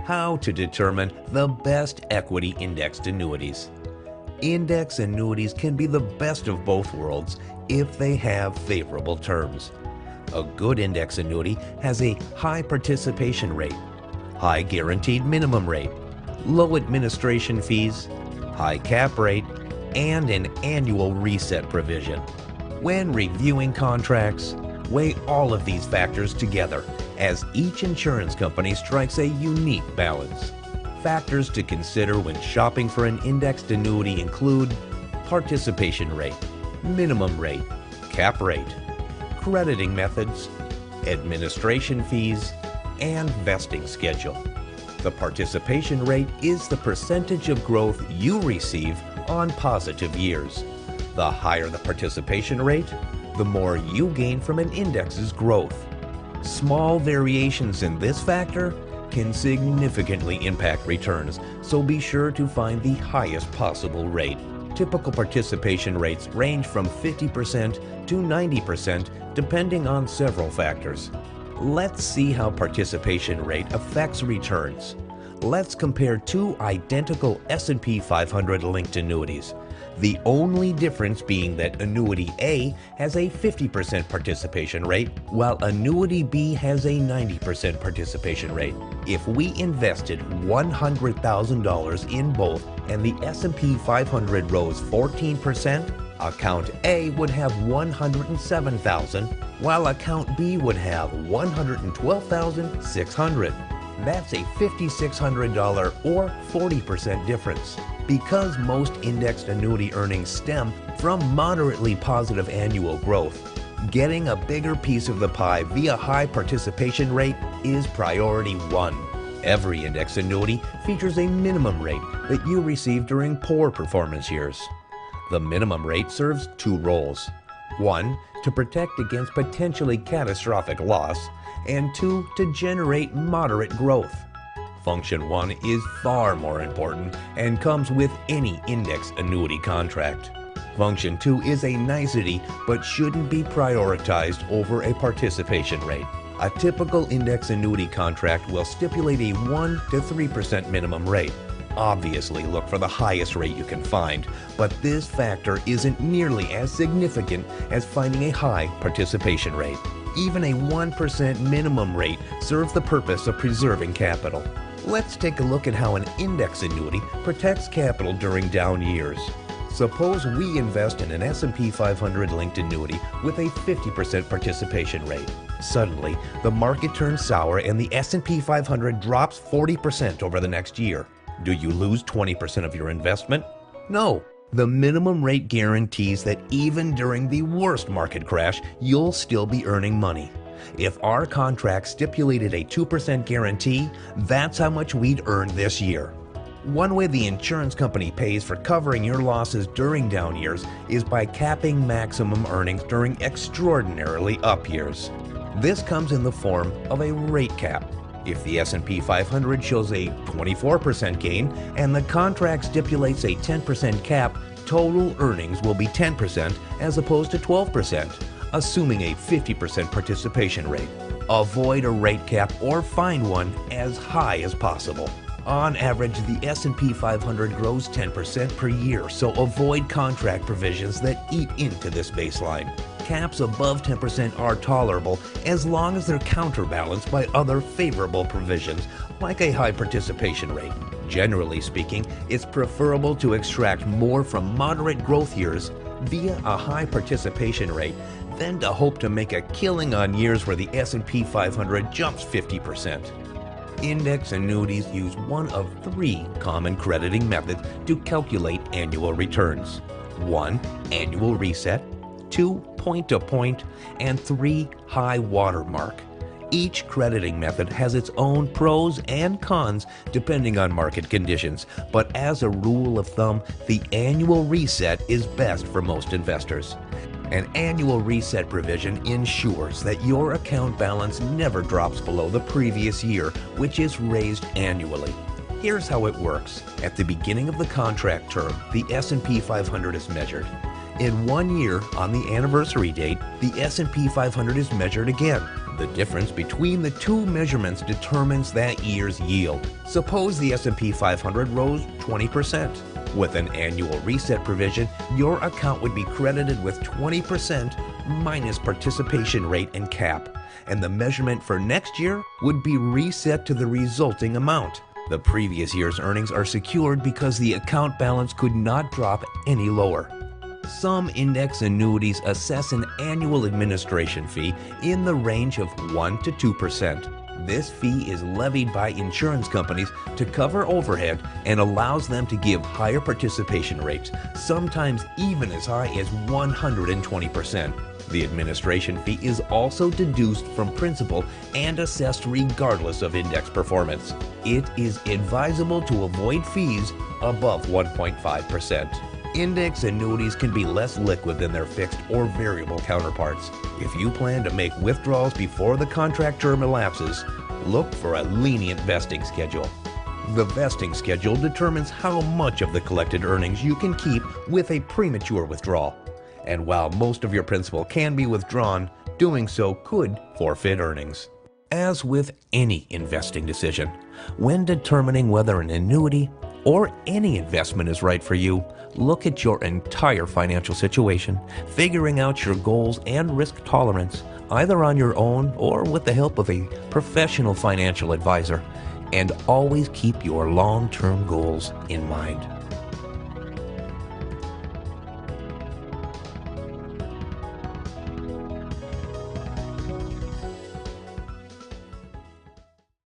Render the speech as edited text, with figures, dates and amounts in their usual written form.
how to determine the best equity indexed annuities. Index annuities can be the best of both worlds if they have favorable terms. A good index annuity has a high participation rate, high guaranteed minimum rate, low administration fees, high cap rate, and an annual reset provision. When reviewing contracts, weigh all of these factors together, as each insurance company strikes a unique balance. Factors to consider when shopping for an indexed annuity include participation rate, minimum rate, cap rate, crediting methods, administration fees, and vesting schedule. The participation rate is the percentage of growth you receive on positive years. The higher the participation rate, the more you gain from an index's growth. Small variations in this factor can significantly impact returns, so be sure to find the highest possible rate. Typical participation rates range from 50% to 90% depending on several factors. Let's see how participation rate affects returns. Let's compare two identical S&P 500 linked annuities. The only difference being that annuity A has a 50% participation rate, while annuity B has a 90% participation rate. If we invested $100,000 in both and the S&P 500 rose 14%, account A would have $107,000, while account B would have $112,600. That's a $5,600 or 40% difference. Because most indexed annuity earnings stem from moderately positive annual growth, getting a bigger piece of the pie via high participation rate is priority one. Every index annuity features a minimum rate that you receive during poor performance years. The minimum rate serves two roles. One, to protect against potentially catastrophic loss, and two, to generate moderate growth. Function 1 is far more important and comes with any index annuity contract. Function 2 is a nicety but shouldn't be prioritized over a participation rate. A typical index annuity contract will stipulate a 1 to 3% minimum rate. Obviously, look for the highest rate you can find, but this factor isn't nearly as significant as finding a high participation rate. Even a 1% minimum rate serves the purpose of preserving capital. Let's take a look at how an index annuity protects capital during down years. Suppose we invest in an S&P 500 linked annuity with a 50% participation rate. Suddenly, the market turns sour and the S&P 500 drops 40% over the next year. Do you lose 20% of your investment? No. The minimum rate guarantees that even during the worst market crash, you'll still be earning money. If our contract stipulated a 2% guarantee, that's how much we'd earn this year. One way the insurance company pays for covering your losses during down years is by capping maximum earnings during extraordinarily up years. This comes in the form of a rate cap. If the S&P 500 shows a 24% gain and the contract stipulates a 10% cap, total earnings will be 10% as opposed to 12%, assuming a 50% participation rate. Avoid a rate cap or find one as high as possible. On average, the S&P 500 grows 10% per year, so avoid contract provisions that eat into this baseline. Caps above 10% are tolerable as long as they're counterbalanced by other favorable provisions, like a high participation rate. Generally speaking, it's preferable to extract more from moderate growth years via a high participation rate than to hope to make a killing on years where the S&P 500 jumps 50%. Index annuities use one of three common crediting methods to calculate annual returns. 1. Annual reset. 2. Point-to-point, and 3. High watermark. Each crediting method has its own pros and cons depending on market conditions, but as a rule of thumb, the annual reset is best for most investors. An annual reset provision ensures that your account balance never drops below the previous year, which is raised annually. Here's how it works. At the beginning of the contract term, the S&P 500 is measured. In 1 year, on the anniversary date, the S&P 500 is measured again. The difference between the two measurements determines that year's yield. Suppose the S&P 500 rose 20%. With an annual reset provision, your account would be credited with 20% minus participation rate and cap, and the measurement for next year would be reset to the resulting amount. The previous year's earnings are secured because the account balance could not drop any lower. Some index annuities assess an annual administration fee in the range of 1 to 2%. This fee is levied by insurance companies to cover overhead and allows them to give higher participation rates, sometimes even as high as 120%. The administration fee is also deduced from principal and assessed regardless of index performance. It is advisable to avoid fees above 1.5%. Index annuities can be less liquid than their fixed or variable counterparts. If you plan to make withdrawals before the contract term elapses, look for a lenient vesting schedule. The vesting schedule determines how much of the collected earnings you can keep with a premature withdrawal. And while most of your principal can be withdrawn, doing so could forfeit earnings. As with any investing decision, when determining whether an annuity or any investment is right for you, look at your entire financial situation, figuring out your goals and risk tolerance, either on your own or with the help of a professional financial advisor, and always keep your long-term goals in mind.